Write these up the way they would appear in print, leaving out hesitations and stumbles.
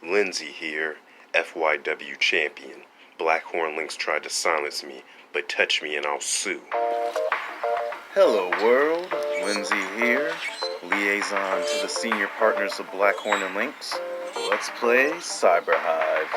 Lindsay here, FYW champion. Blackhorn Lynx tried to silence me, but touch me and I'll sue. Hello world, Lindsay here, liaison to the senior partners of Blackhorn and Lynx. Let's play CyberHyve.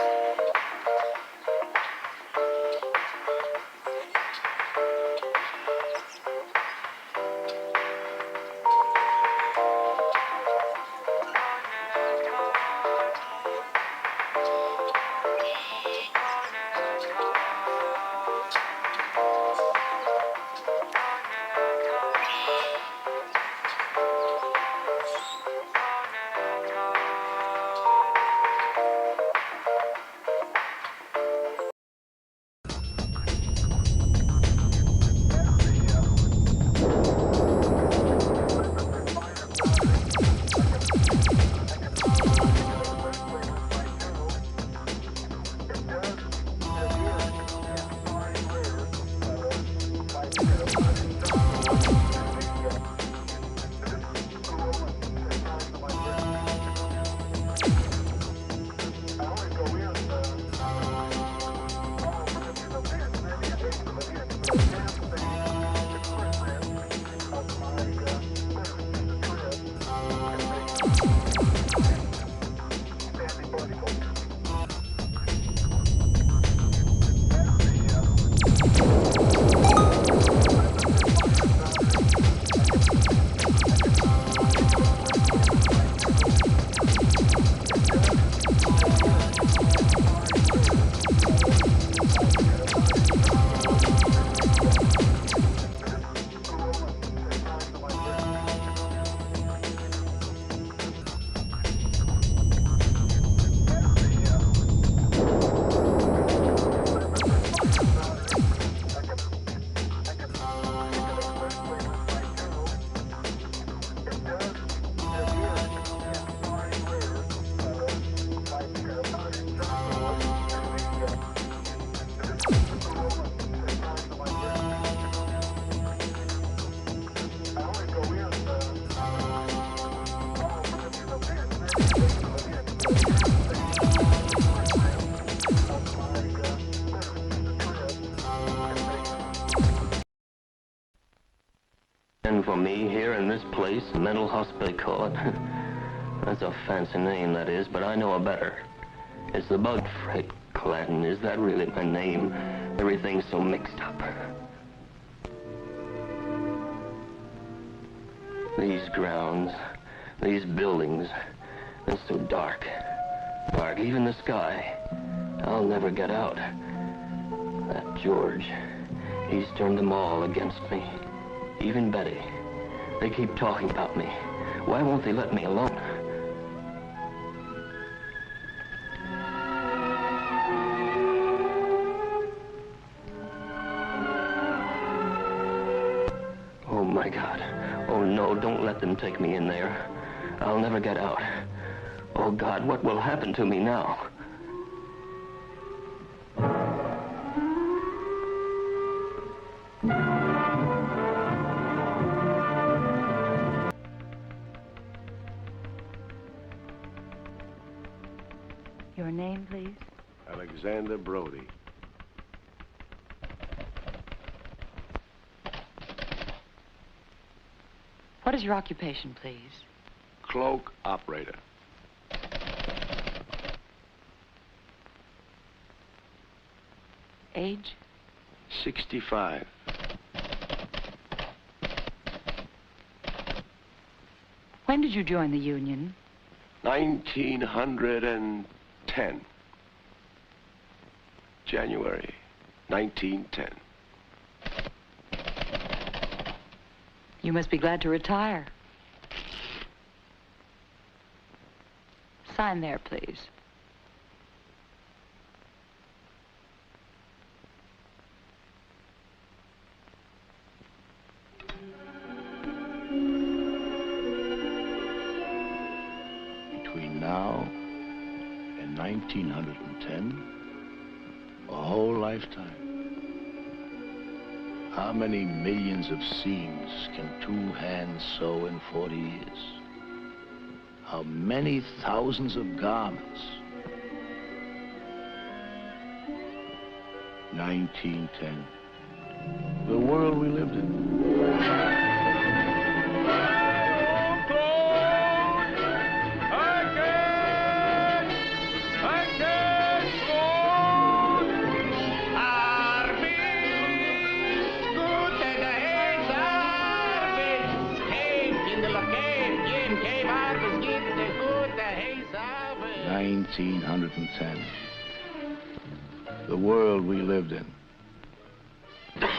And for me, here in this place, mental hospital call it. That's a fancy name, that is, but I know a better. It's the Bug Freight Clanton. Is that really my name? Everything's so mixed up. These grounds, these buildings, it's so dark. Dark, even the sky. I'll never get out. That George, he's turned them all against me. Even Betty. They keep talking about me. Why won't they let me alone? Oh my God. Oh no, don't let them take me in there. I'll never get out. Oh God, what will happen to me now? Your name, please? Alexander Brody. What is your occupation, please? Cloak operator. Age? 65. When did you join the union? 1910. January 1910. You must be glad to retire. Sign there, please. Between now and 1910, a whole lifetime. How many millions of seams can 2 hands sew in 40 years? How many thousands of garments 1910. The world we lived in. Hey, 1910. The world we lived in. Not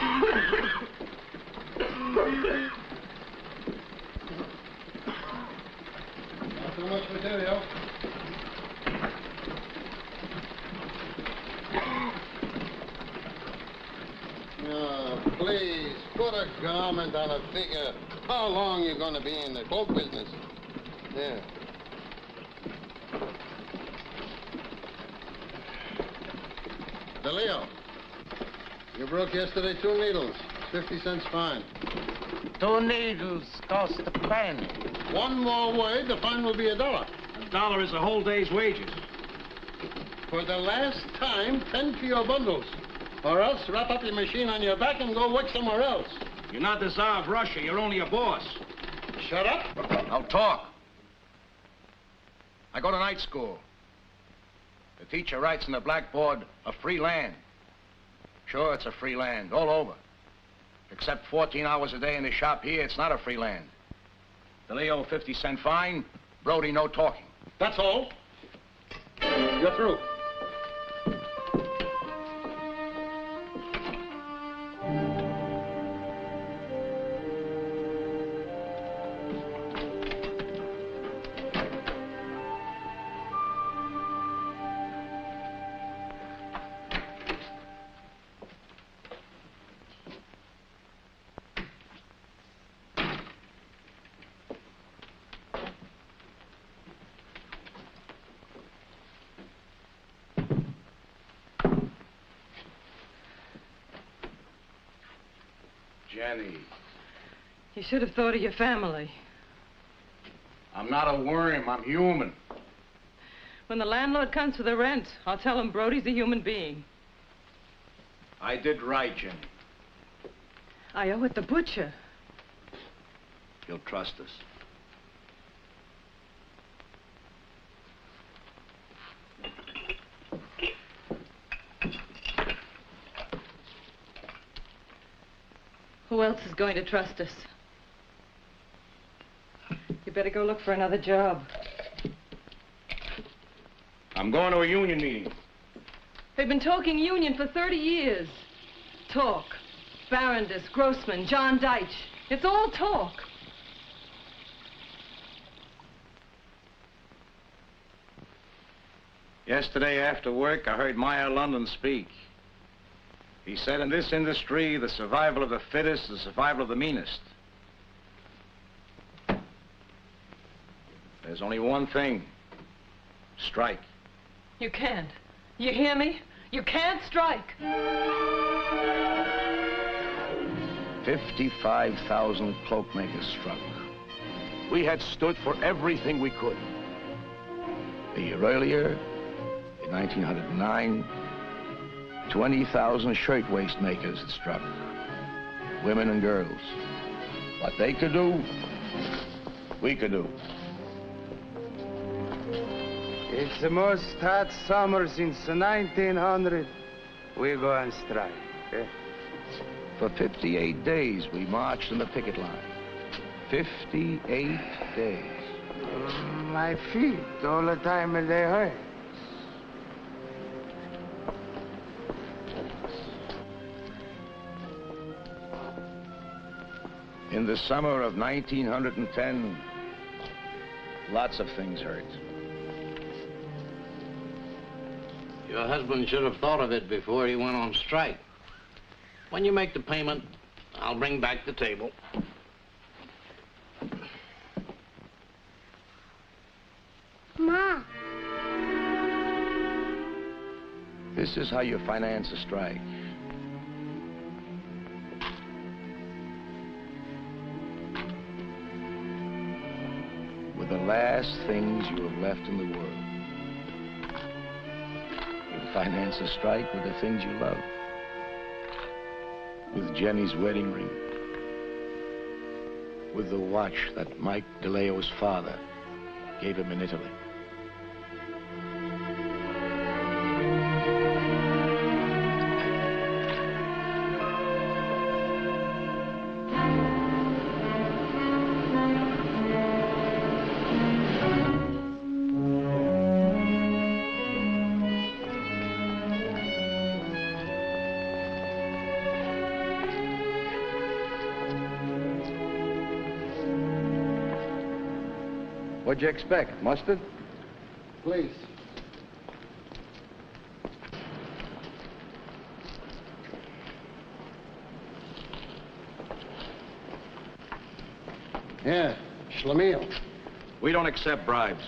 too much material. Please, put a garment on a figure. How long you gonna be in the cloak business? There. DeLeo, you broke yesterday 2 needles. 50 cents fine. 2 needles cost a penny. One more word, the fine will be $1. $1 is a whole day's wages. For the last time, tend to your bundles. Or else wrap up your machine on your back and go work somewhere else. You're not the Tsar of Russia. You're only a boss. Shut up. Now talk. I go to night school. The teacher writes on the blackboard, a free land. Sure, it's a free land, all over. Except 14 hours a day in the shop here, it's not a free land. DeLeo, 50-cent fine. Brody, no talking. That's all. You're through. Jenny, You should have thought of your family. I'm not a worm, I'm human. When the landlord comes for the rent, I'll tell him Brody's a human being. I did right, Jenny. I owe it the butcher. You'll trust us. Who else is going to trust us? You better go look for another job. I'm going to a union meeting. They've been talking union for 30 years. Talk. Barondess, Grossman, John Deitch. It's all talk. Yesterday after work, I heard Meyer London speak. He said in this industry, the survival of the fittest is the survival of the meanest. There's only one thing. Strike. You can't. You hear me? You can't strike. 55,000 cloak makers struck. We had stood for everything we could. A year earlier, in 1909, 20,000 shirtwaist makers had struck. Women and girls. What they could do, we could do. It's the most hot summer since 1900. We go on strike. Eh? For 58 days, we marched in the picket line. 58 days. My feet all the time they hurt. In the summer of 1910, lots of things hurt. Your husband should have thought of it before he went on strike. When you make the payment, I'll bring back the table. Ma. This is how you finance a strike. With the last things you have left in the world. You finance a strike with the things you love. with Jenny's wedding ring, with the watch that Mike DeLeo's father gave him in Italy. What'd you expect? Mustard? Please. Yeah, Schlemiel. We don't accept bribes.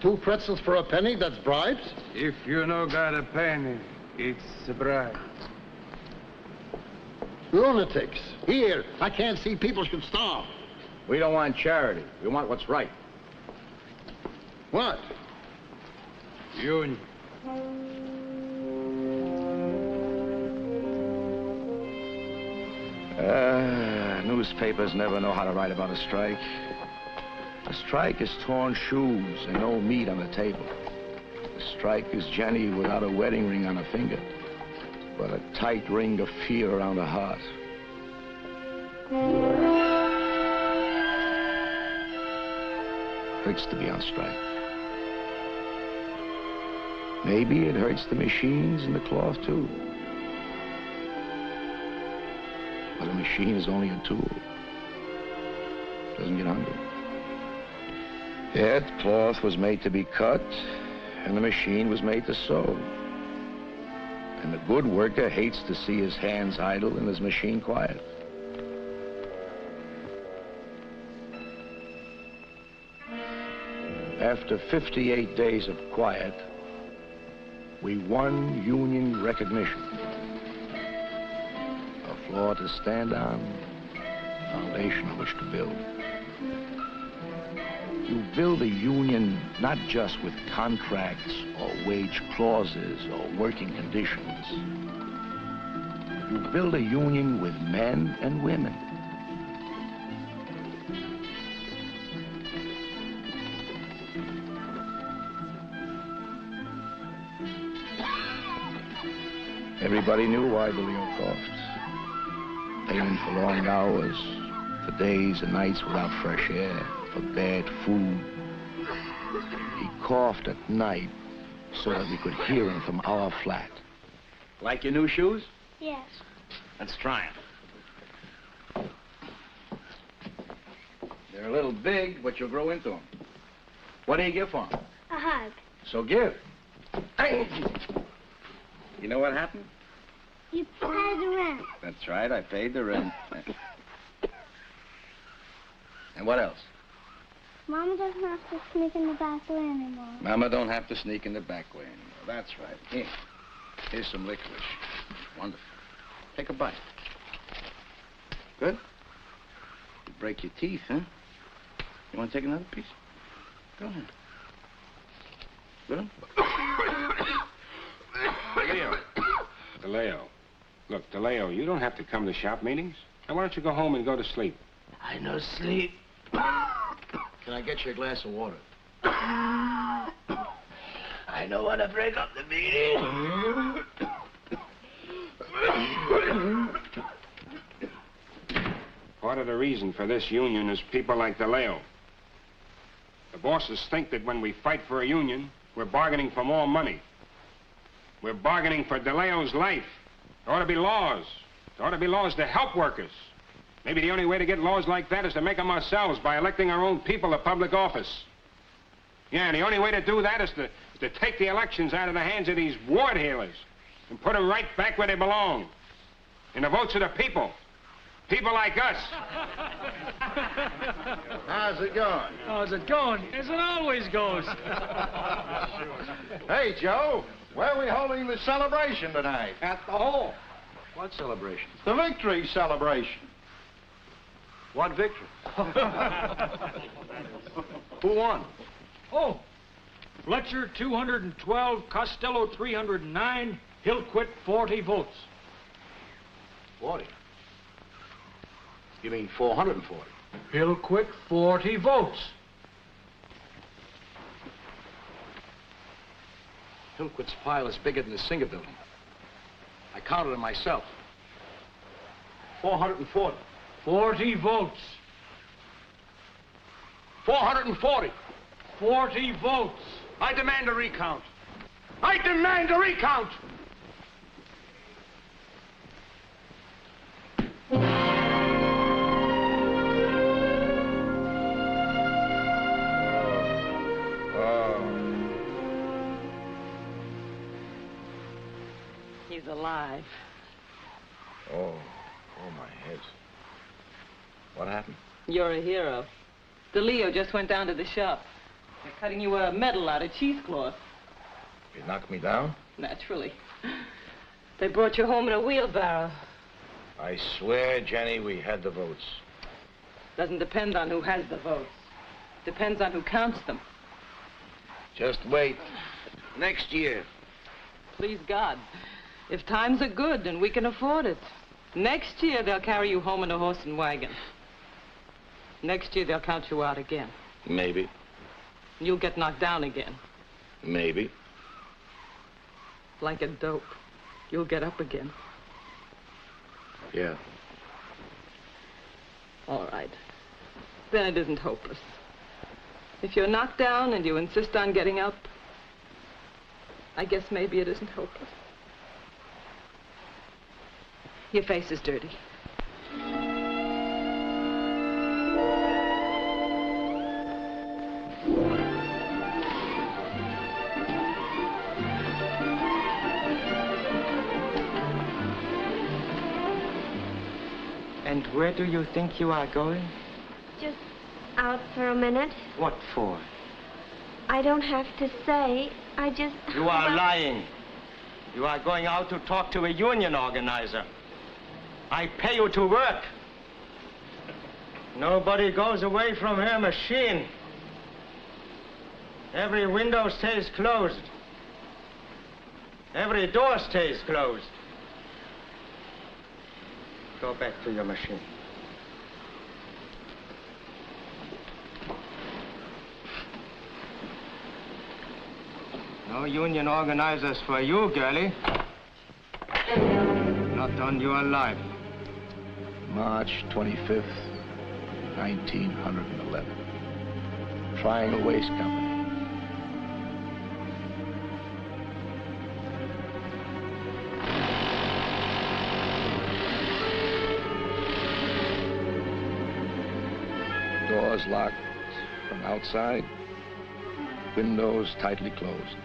2 pretzels for a penny, that's bribes? If you no got a penny, it's a bribe. Lunatics. Here, I can't see people should starve. We don't want charity. We want what's right. What? Union. Newspapers never know how to write about a strike. A strike is torn shoes and no meat on the table. A strike is Jenny without a wedding ring on her finger, but a tight ring of fear around her heart. Hurts to be on strike. Maybe it hurts the machines and the cloth, too. But a machine is only a tool. It doesn't get hungry. Yet, cloth was made to be cut, and the machine was made to sew. And the good worker hates to see his hands idle and his machine quiet. After 58 days of quiet, we won union recognition. A floor to stand on, a foundation on which to build. You build a union not just with contracts or wage clauses or working conditions. You build a union with men and women. Everybody knew why DeLeo coughed. Payment for long hours, for days and nights without fresh air, for bad food. He coughed at night so that we could hear him from our flat. Like your new shoes? Yes. Let's try them. They're a little big, but you'll grow into them. What do you give for them? A hug. So give. Hey! You know what happened? You paid the rent. That's right, I paid the rent. And what else? Mama doesn't have to sneak in the back way anymore. Mama don't have to sneak in the back way anymore. That's right. Here. Here's some licorice. Wonderful. Take a bite. Good? You break your teeth, huh? You want to take another piece? Go ahead. Good? DeLeo. Look, DeLeo, you don't have to come to shop meetings. Now, why don't you go home and go to sleep? I no sleep. Can I get you a glass of water? I don't want to break up the meeting. Part of the reason for this union is people like DeLeo. The bosses think that when we fight for a union, we're bargaining for more money. We're bargaining for DeLeo's life. There ought to be laws. There ought to be laws to help workers. Maybe the only way to get laws like that is to make them ourselves by electing our own people to public office. Yeah, and the only way to do that is to take the elections out of the hands of these ward healers and put them right back where they belong, in the votes of the people. People like us. How's it going? How's it going? As it always goes. Hey, Joe, where are we holding the celebration tonight? At the hall. What celebration? The victory celebration. What victory? Who won? Oh, Fletcher 212, Costello 309, Hillquit 40 votes. 40? You mean 440? Hillquick, 40 votes. Hillquick's pile is bigger than the Singer building. I counted it myself. 440. 40 votes. 440. 40 votes. I demand a recount. I demand a recount! He's alive. Oh, my head. What happened? You're a hero. DeLeo just went down to the shop. They're cutting you a medal out of cheesecloth. You knocked me down? Naturally. They brought you home in a wheelbarrow. I swear, Jenny, we had the votes. Doesn't depend on who has the votes. Depends on who counts them. Just wait. Next year. Please God. If times are good and we can afford it, next year they'll carry you home in a horse and wagon. Next year they'll count you out again. Maybe. You'll get knocked down again. Maybe. Like a dope. You'll get up again. Yeah. All right. Then it isn't hopeless. If you're knocked down and you insist on getting up, I guess maybe it isn't hopeless. Your face is dirty. And where do you think you are going? Just out for a minute. What for? I don't have to say. I just... You are lying. You are going out to talk to a union organizer. I pay you to work. Nobody goes away from her machine. Every window stays closed. Every door stays closed. Go back to your machine. No union organizers for you, girlie. Not on your life. March 25th, 1911. Triangle Waste Company. Doors locked from outside, windows tightly closed.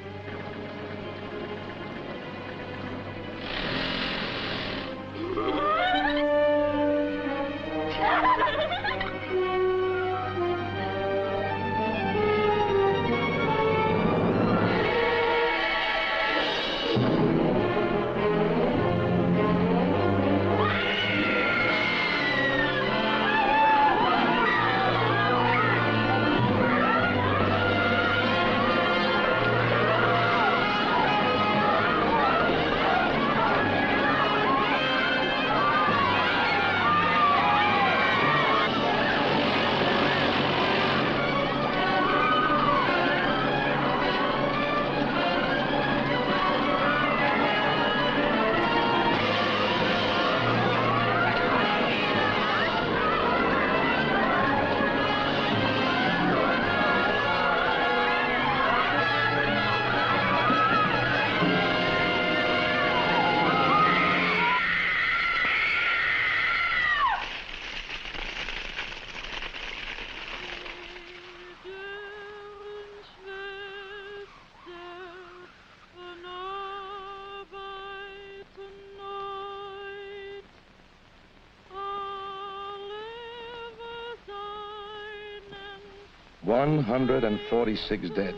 $146 dead.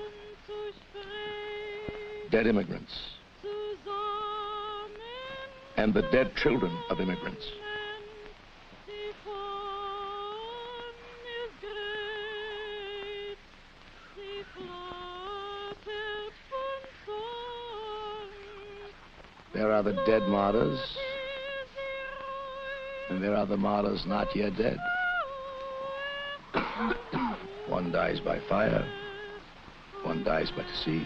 Dead immigrants. And the dead children of immigrants. There are the dead martyrs And there are the martyrs not yet dead. One dies by fire, one dies by disease.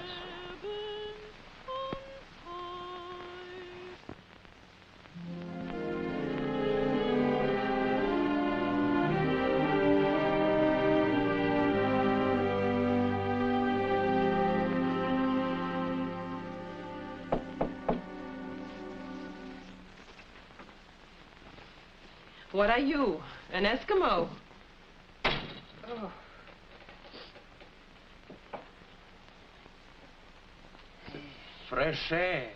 What are you? An Eskimo? Oh. Fresh air.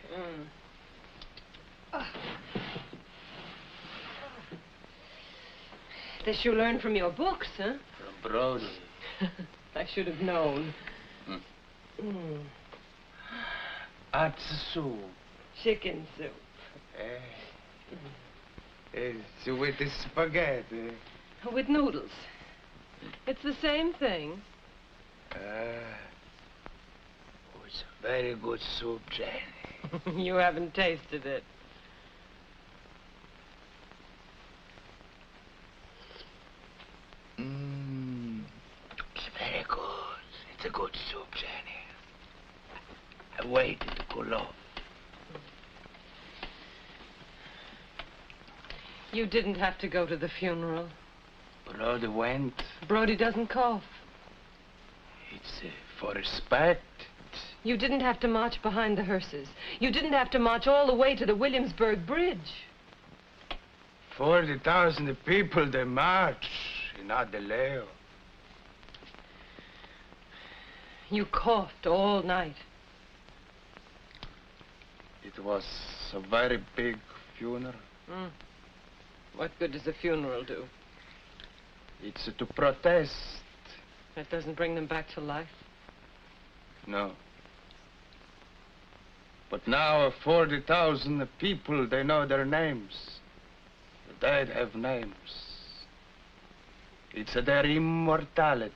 This you learned from your books, huh? From Brody. I should have known. Hot soup. Chicken soup. It's with the spaghetti. With noodles. It's the same thing. It's a very good soup, Jenny. You haven't tasted it. It's very good. It's a good soup, Jenny. I waited to cool off. You didn't have to go to the funeral. Brody went. Brody doesn't cough. It's for respect. You didn't have to march behind the hearses. You didn't have to march all the way to the Williamsburg Bridge. 40,000 people, they march in Adeleo. You coughed all night. It was a very big funeral. What good does a funeral do? It's to protest. That doesn't bring them back to life. No. But now 40,000 people, they know their names. The dead have names. It's their immortality.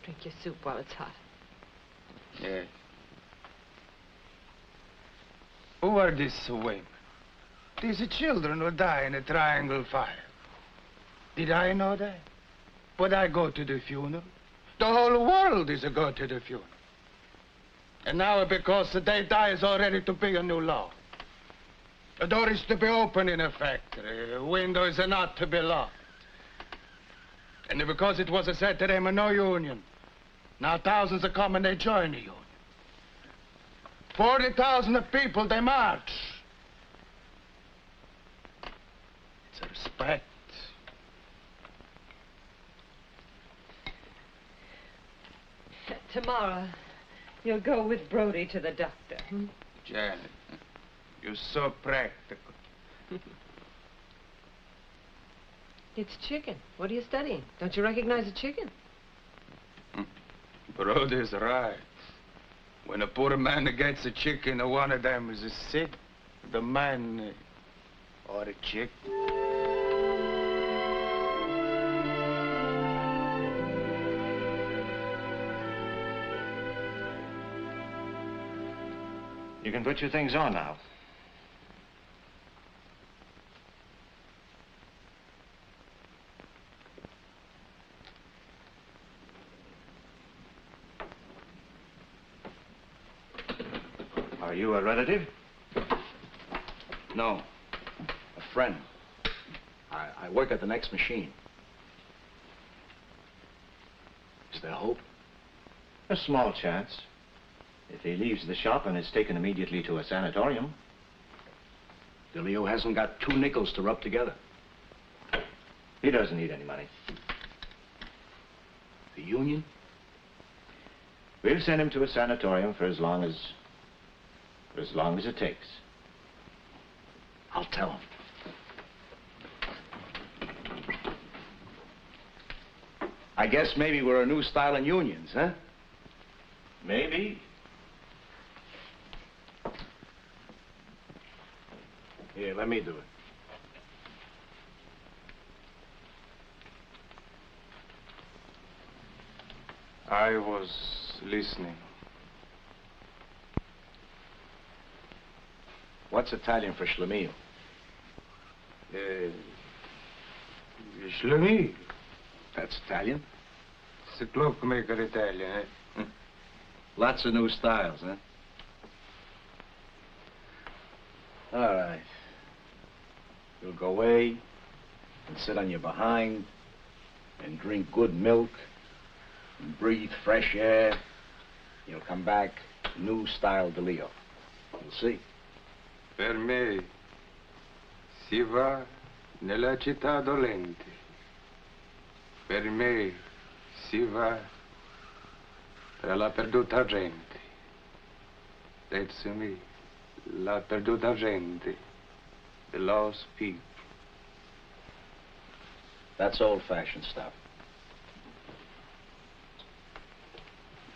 Drink your soup while it's hot. Yes. Who are these women? These children who die in a triangle fire. Did I know that? Would I go to the funeral? The whole world is a go to the funeral. And now because they die is already to be a new law. The door is to be open in a factory. Windows are not to be locked. And because it was said to them no union, now thousands are coming, they join the union. 40,000 people, they march. It's a respect. Tomorrow, you'll go with Brody to the doctor. Janet, you're so practical. It's chicken. What are you studying? Don't you recognize a chicken? Brody's right. When a poor man gets a chicken, one of them is sick. The man or a chick. You can put your things on now. Are you a relative? No. A friend. I work at the next machine. Is there hope? A small chance. If he leaves the shop and is taken immediately to a sanatorium. DeLeo hasn't got 2 nickels to rub together. He doesn't need any money. The union? We'll send him to a sanatorium for as long as it takes. I'll tell him. I guess maybe we're a new style in unions, huh? Maybe. Here, let me do it. I was listening. What's Italian for schlemiel? Schlemiel. That's Italian? It's a cloakmaker Italian, eh? Lots of new styles, huh? All right. You'll go away and sit on your behind and drink good milk and breathe fresh air. You'll come back, new style DeLeo. You'll see. Per me si va nella città dolente. Per me si va tra la perduta gente. That's me, la perduta gente, the lost people. That's old-fashioned stuff.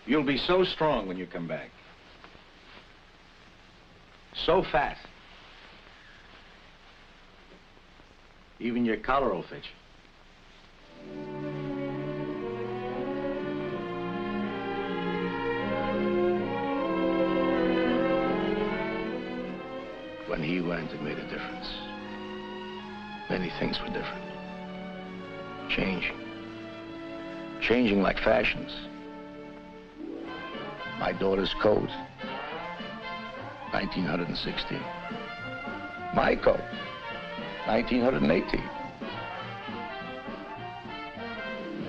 You'll be so strong when you come back. So fat. Even your collar will fit you. When he went, it made a difference. Many things were different. Changing. Changing like fashions. My daughter's coat, 1916. My coat, 1918.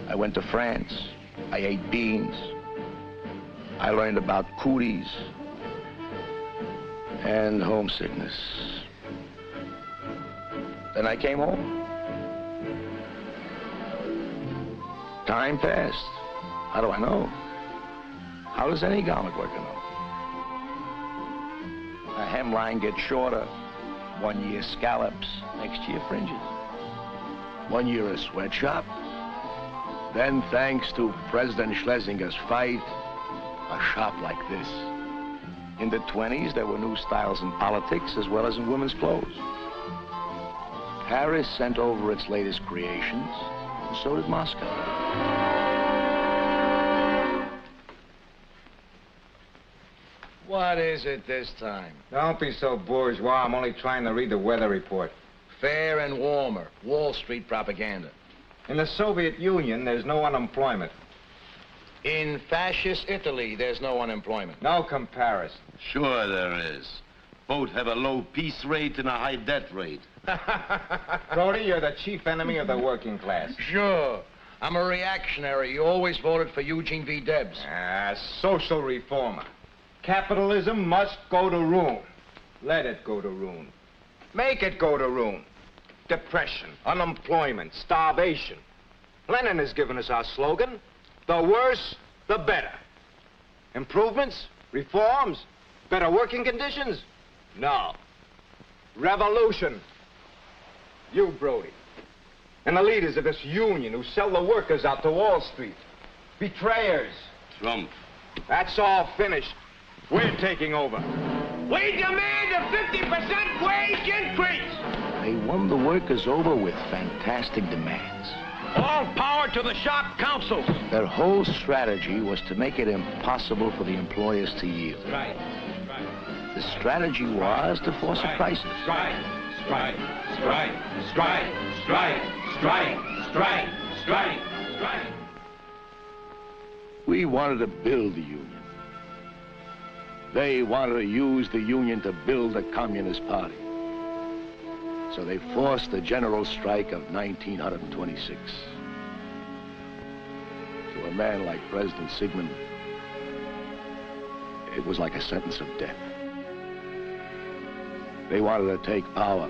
I went to France. I ate beans. I learned about cooties and homesickness. Then I came home. Time passed. How do I know? How does any garment worker know? A hemline gets shorter. 1 year scallops, next year fringes. 1 year a sweatshop. Then, thanks to President Schlesinger's fight, a shop like this. In the 20s, there were new styles in politics as well as in women's clothes. Paris sent over its latest creations, and so did Moscow. What is it this time? Don't be so bourgeois. I'm only trying to read the weather report. Fair and warmer. Wall Street propaganda. In the Soviet Union, there's no unemployment. In fascist Italy, there's no unemployment. No comparison. Sure there is. Both have a low peace rate and a high debt rate. Brody, you're the chief enemy of the working class. Sure. I'm a reactionary. You always voted for Eugene V. Debs. Social reformer. Capitalism must go to ruin. Let it go to ruin. Make it go to ruin. Depression, unemployment, starvation. Lenin has given us our slogan. The worse, the better. Improvements? Reforms? Better working conditions? No. Revolution. You, Brody, and the leaders of this union who sell the workers out to Wall Street. Betrayers. Trump. That's all finished. We're taking over. We demand a 50% wage increase. They won the workers over with fantastic demands. All power to the shop councils. Their whole strategy was to make it impossible for the employers to yield. Right. The strategy was to force a crisis. Strike. Strike. Strike. Strike. Strike. Strike. Strike. Strike. Strike. We wanted to build the union. They wanted to use the union to build the Communist Party. So they forced the general strike of 1926. To a man like President Sigmund, it was like a sentence of death. They wanted to take power.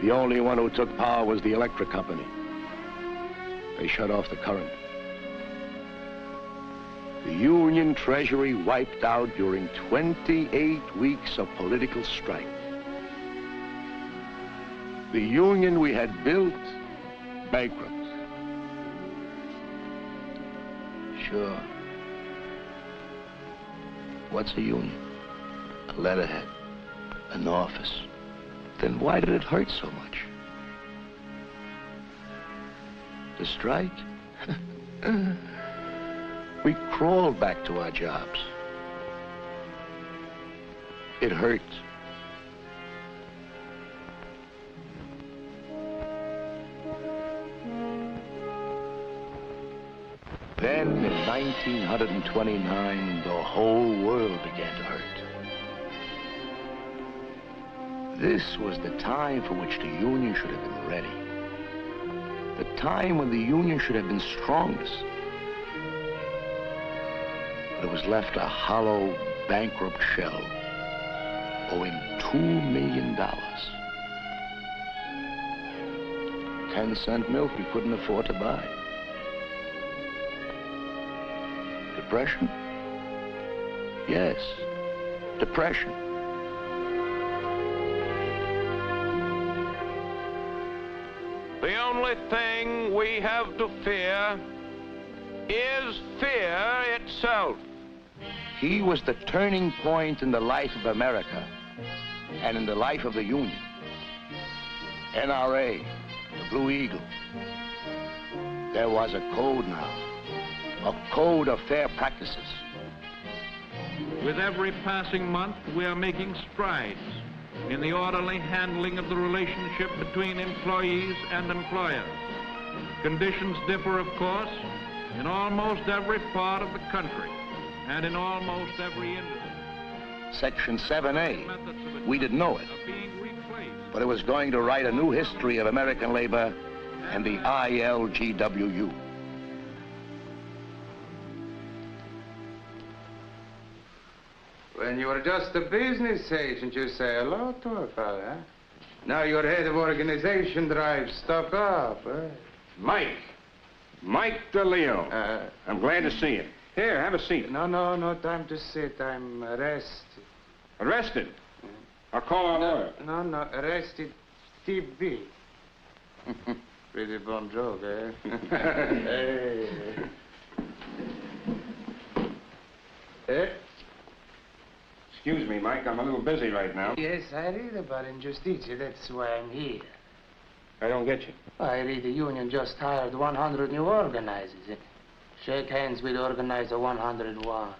The only one who took power was the electric company. They shut off the current. The Union Treasury wiped out during 28 weeks of political strife. The union we had built, bankrupt. Sure. What's a union? A letterhead, an office. Then why did it hurt so much? The strike? We crawled back to our jobs. It hurt. 1929, the whole world began to hurt. This was the time for which the Union should have been ready. The time when the Union should have been strongest. But it was left a hollow, bankrupt shell, owing $2 million. 10-cent milk we couldn't afford to buy. Depression? Yes, depression. The only thing we have to fear is fear itself. He was the turning point in the life of America and in the life of the Union. NRA, the Blue Eagle. There was a code now, a code of fair practices. With every passing month, we are making strides in the orderly handling of the relationship between employees and employers. Conditions differ, of course, in almost every part of the country and in almost every industry. Section 7A, we didn't know it, but it was going to write a new history of American labor and the ILGWU. When you were just a business agent, you say hello to a fella, huh? Now you're head of organization drive, stock up, eh? Mike DeLeo. I'm glad to see you. Here, have a seat. No time to sit. I'm arrested. Arrested? I'll call our lawyer. No, arrested TB. Pretty bum joke, eh? Hey. Eh? Excuse me, Mike, I'm a little busy right now. Yes, I read about injusticia. That's why I'm here. I don't get you. I read the union just hired 100 new organizers. Shake hands with organizer 101.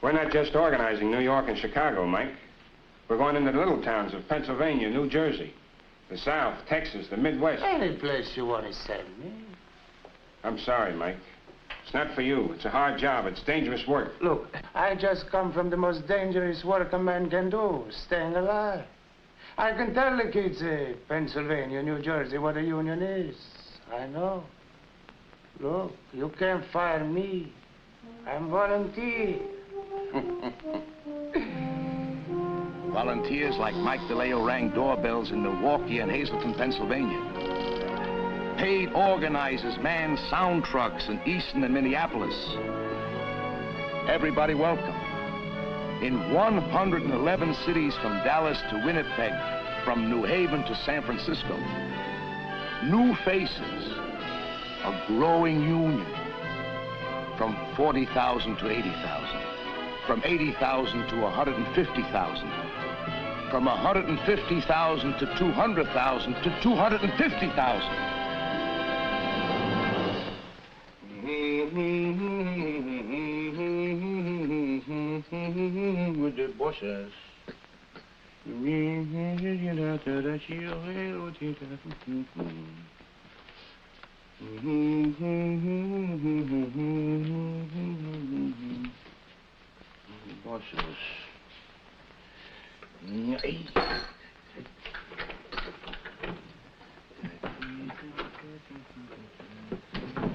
We're not just organizing New York and Chicago, Mike. We're going into the little towns of Pennsylvania, New Jersey, the South, Texas, the Midwest. Any place you want to send me. I'm sorry, Mike. It's not for you. It's a hard job. It's dangerous work. Look, I just come from the most dangerous work a man can do, staying alive. I can tell the kids, Pennsylvania, New Jersey, what a union is. I know. Look, you can't fire me. I'm volunteer. Volunteers like Mike DeLeo rang doorbells in Milwaukee and Hazleton, Pennsylvania. Paid organizers manned sound trucks in Easton and Minneapolis. Everybody welcome. In 111 cities from Dallas to Winnipeg, from New Haven to San Francisco. New faces, a growing union. From 40,000 to 80,000. From 80,000 to 150,000. From 150,000 to 200,000 to 250,000. With the bosses. Bosses.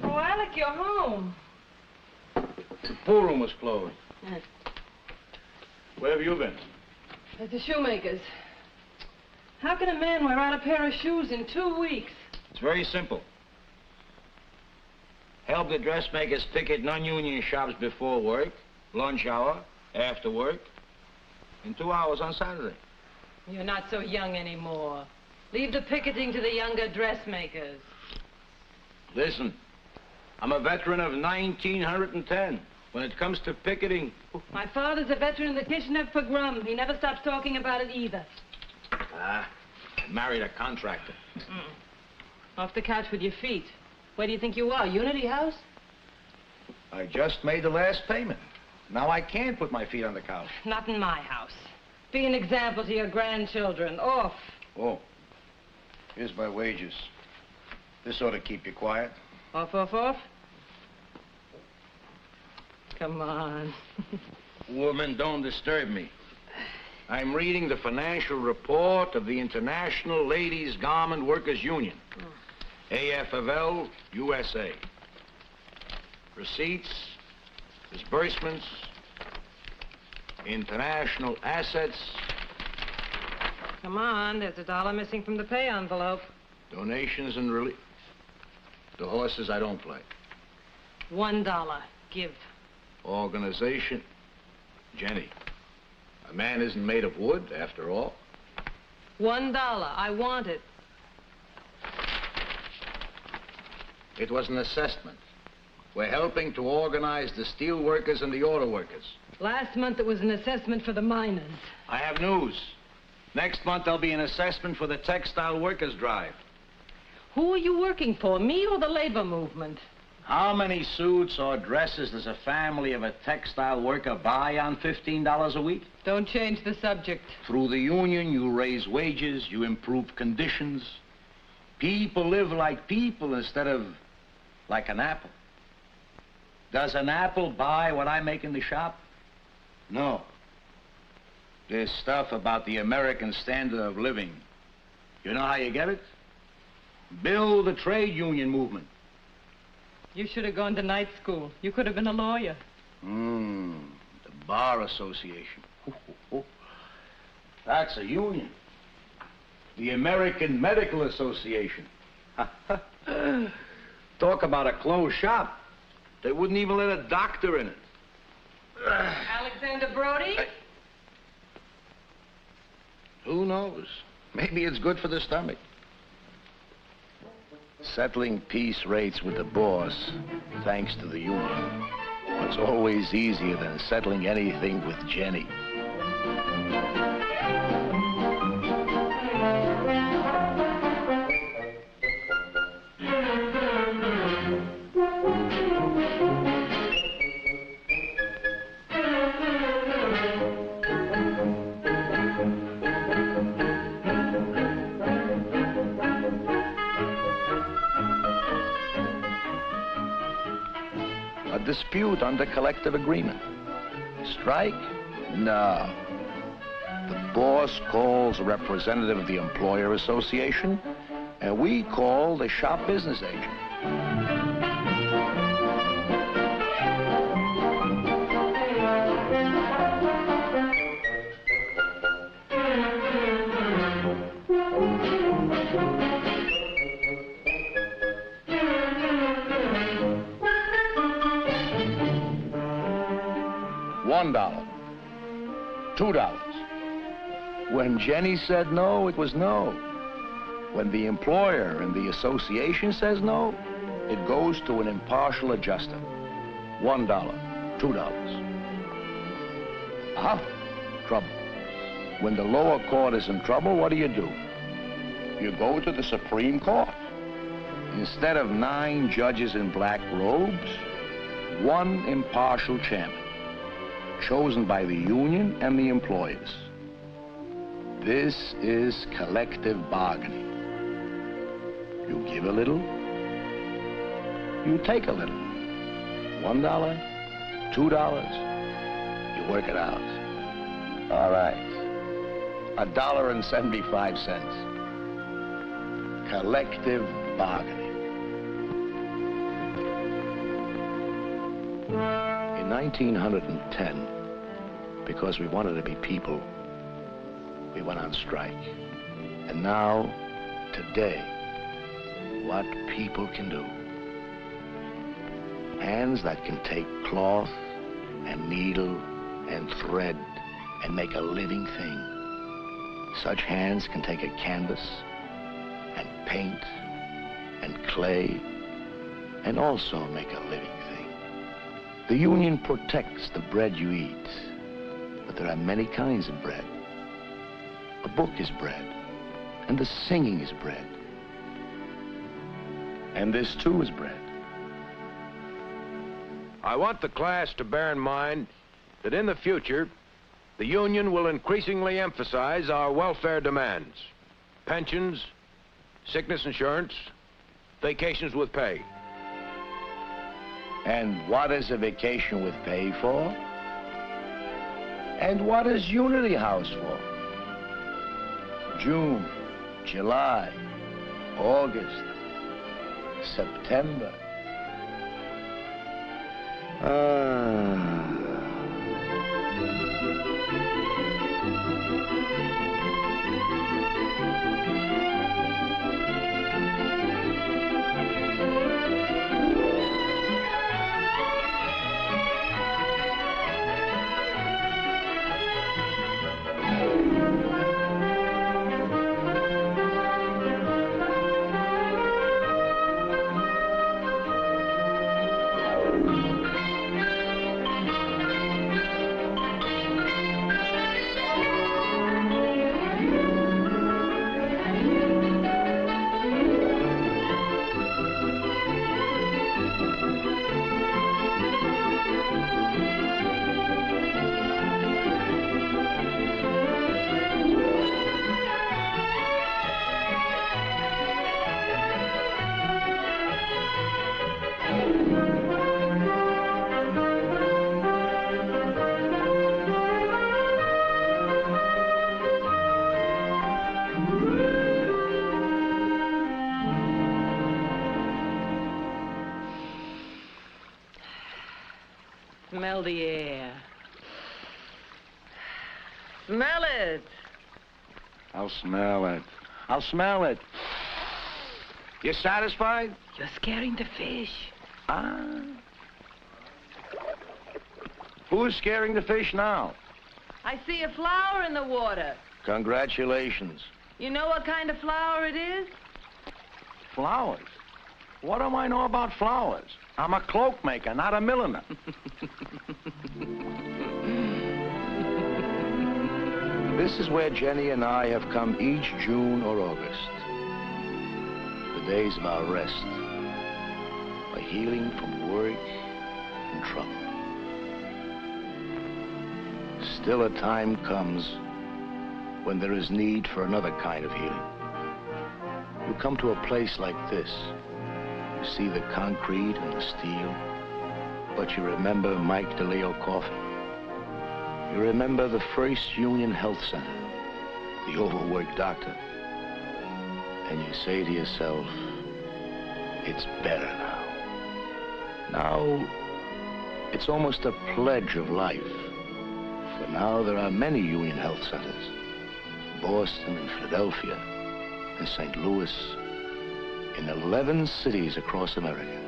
Oh, Alec, you're home. The pool room was closed. Where have you been? At the shoemaker's. How can a man wear out a pair of shoes in 2 weeks? It's very simple. Help the dressmakers picket non-union shops before work, lunch hour, after work, and 2 hours on Saturday. You're not so young anymore. Leave the picketing to the younger dressmakers. Listen, I'm a veteran of 1910. When it comes to picketing... My father's a veteran of the Kishinev pogrom. He never stops talking about it either. I married a contractor. Off the couch with your feet. Where do you think you are, Unity House? I just made the last payment. Now I can't put my feet on the couch. Not in my house. Be an example to your grandchildren. Off. Oh, here's my wages. This ought to keep you quiet. Off, off, off. come on. Woman, don't disturb me. I'm reading the financial report of the International Ladies Garment Workers Union. AFL, USA. Receipts, disbursements, international assets, Come on, there's $1 missing from the pay envelope. donations and relief. The horses I don't play. $1. Give. Organization. Jenny, a man isn't made of wood, after all. $1. I want it. It was an assessment. We're helping to organize the steel workers and the auto workers. Last month it was an assessment for the miners. I have news. Next month there'll be an assessment for the textile workers' drive. Who are you working for, me or the labor movement? How many suits or dresses does a family of a textile worker buy on $15 a week? Don't change the subject. Through the union, you raise wages, you improve conditions. People live like people instead of like an apple. Does an apple buy what I make in the shop? No. There's stuff about the American standard of living. You know how you get it? Build the trade union movement. You should have gone to night school. You could have been a lawyer. The Bar Association. That's a union. The American Medical Association. Talk about a closed shop. They wouldn't even let a doctor in it. Alexander Brody? Who knows? Maybe it's good for the stomach. Settling peace rates with the boss, thanks to the union, was always easier than settling anything with Jenny. Dispute under collective agreement. Strike? No. The boss calls a representative of the employer association, and we call the shop business agent. $1, $2. When Jenny said no, it was no. When the employer and the association says no, it goes to an impartial adjuster. $1, $2. Trouble. When the lower court is in trouble, what do? You go to the Supreme Court. Instead of 9 judges in black robes, 1 impartial chairman, chosen by the union and the employers. This is collective bargaining. You give a little, you take a little. $1, $2, you work it out. All right. $1.75. Collective bargaining. In 1910, because we wanted to be people, we went on strike. And now, today, what people can do. Hands that can take cloth and needle and thread and make a living thing. Such hands can take a canvas and paint and clay and also make a living thing. The union protects the bread you eat, but there are many kinds of bread. A book is bread, and the singing is bread. And this too is bread. I want the class to bear in mind that in the future, the union will increasingly emphasize our welfare demands. Pensions, sickness insurance, vacations with pay. And what is a vacation with pay for? And what is Unity House for? June, July, August, September. Smell the air. Smell it. I'll smell it. I'll smell it. You satisfied? You're scaring the fish. Ah. Who's scaring the fish now? I see a flower in the water. Congratulations. You know what kind of flower it is? Flowers? What do I know about flowers? I'm a cloak maker, not a milliner. This is where Jenny and I have come each June or August. The days of our rest. A healing from work and trouble. Still a time comes when there is need for another kind of healing. You come to a place like this. You see the concrete and the steel, but you remember Mike DeLeo Coffin. You remember the first Union Health Center, the overworked doctor. And you say to yourself, it's better now. Now, it's almost a pledge of life. For now, there are many Union Health Centers. Boston and Philadelphia and St. Louis, in 11 cities across America.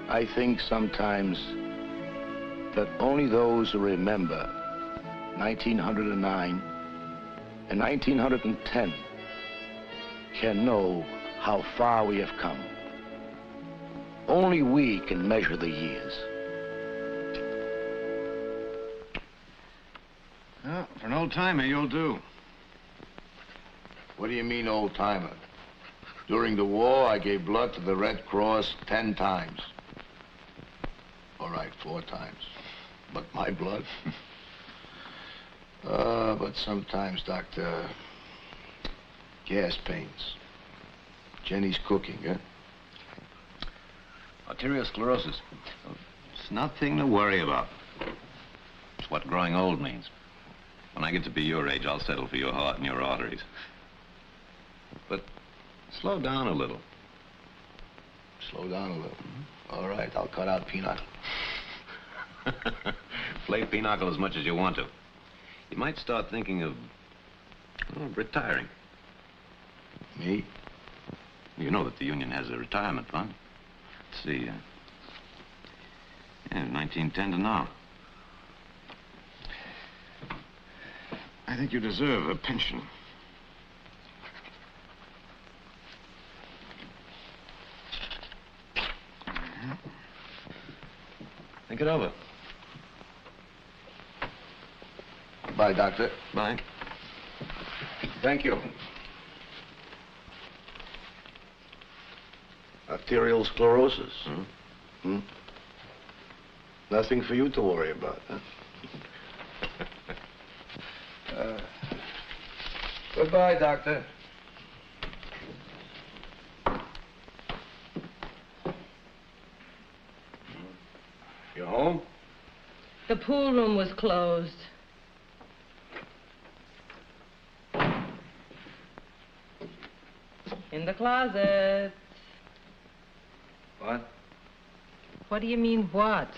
I think sometimes that only those who remember 1909 and 1910 can know how far we have come. Only we can measure the years. Well, for an old-timer, you'll do. What do you mean, old-timer? During the war, I gave blood to the Red Cross 10 times. All right, 4 times. But my blood? But sometimes, Doctor, gas pains. Jenny's cooking, huh? Arteriosclerosis. It's nothing to worry about. It's what growing old means. When I get to be your age, I'll settle for your heart and your arteries. But slow down a little. Slow down a little. All right, I'll cut out pinochle. Play pinochle as much as you want to. You might start thinking of retiring. Me? You know that the union has a retirement fund. Let's see. 1910 to now. I think you deserve a pension. Think it over. Bye, Doctor. Bye. Thank you. Arterial sclerosis. Nothing for you to worry about, huh? Goodbye, Doctor. You home? The pool room was closed. In the closet. What? What do you mean, what?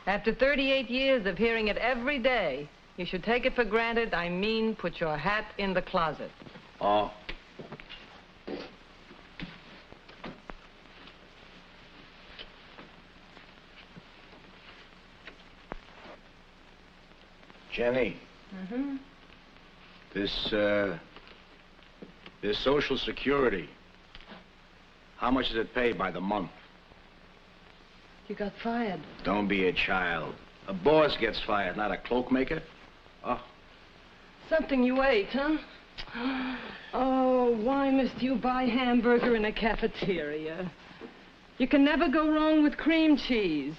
After 38 years of hearing it every day, you should take it for granted I mean put your hat in the closet. Oh. Jenny, Mm-hmm. this Social Security, how much does it pay by the month? You got fired. Don't be a child. A boss gets fired, not a cloak maker. Oh, Something you ate, huh? Oh, why must you buy hamburger in a cafeteria? You can never go wrong with cream cheese.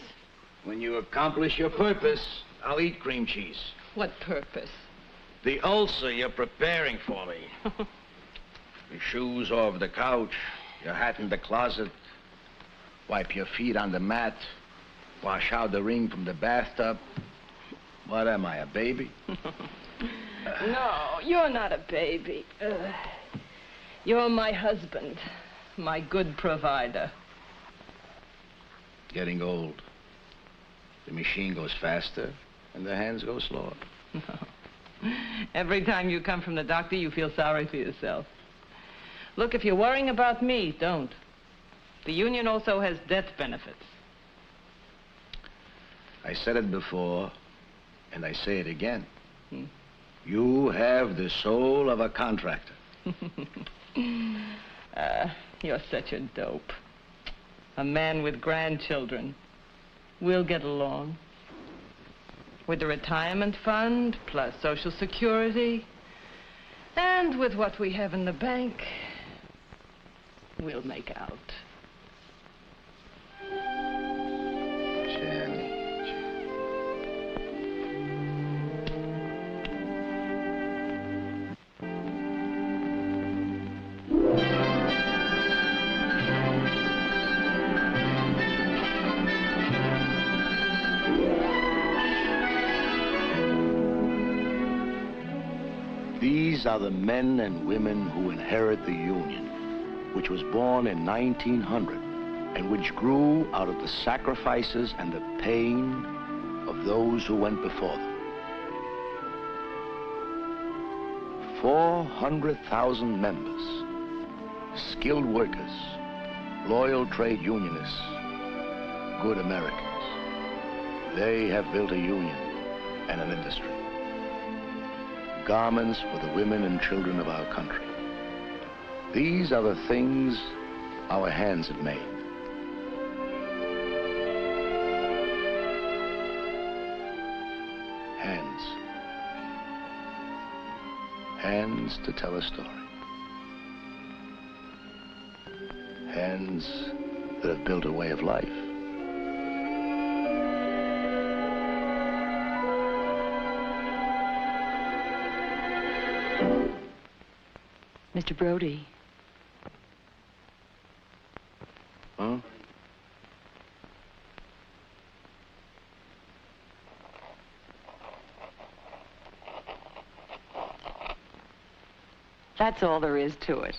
when you accomplish your purpose, I'll eat cream cheese. What purpose? The ulcer you're preparing for me. Your shoes over the couch, your hat in the closet, wipe your feet on the mat, wash out the ring from the bathtub. What am I, a baby? No, you're not a baby. You're my husband, my good provider. Getting old. The machine goes faster, and the hands go slower. No. Every time you come from the doctor, you feel sorry for yourself. Look, if you're worrying about me, don't. The union also has death benefits. I said it before, and I say it again. You have the soul of a contractor. You're such a dope. A man with grandchildren. We'll get along. With the retirement fund, plus Social Security, and with what we have in the bank, we'll make out. These are the men and women who inherit the Union, which was born in 1900 and which grew out of the sacrifices and the pain of those who went before them. 400,000 members, skilled workers, loyal trade unionists, good Americans. They have built a union and an industry. Garments for the women and children of our country. These are the things our hands have made. Hands. Hands to tell a story. Hands that have built a way of life. Mr. Brody. Huh? That's all there is to it.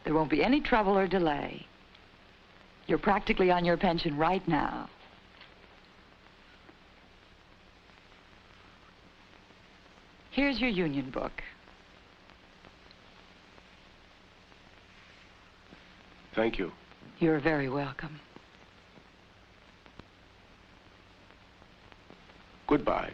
There won't be any trouble or delay. You're practically on your pension right now. Here's your union book. Thank you. You're very welcome. Goodbye.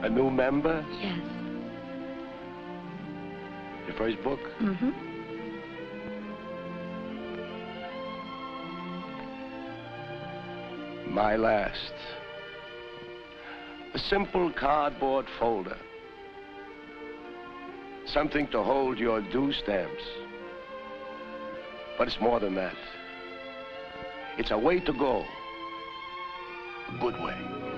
A new member? Yes. Your first book? Mm-hmm. my last. A simple cardboard folder. Something to hold your due stamps. But it's more than that. It's a way to go. A good way.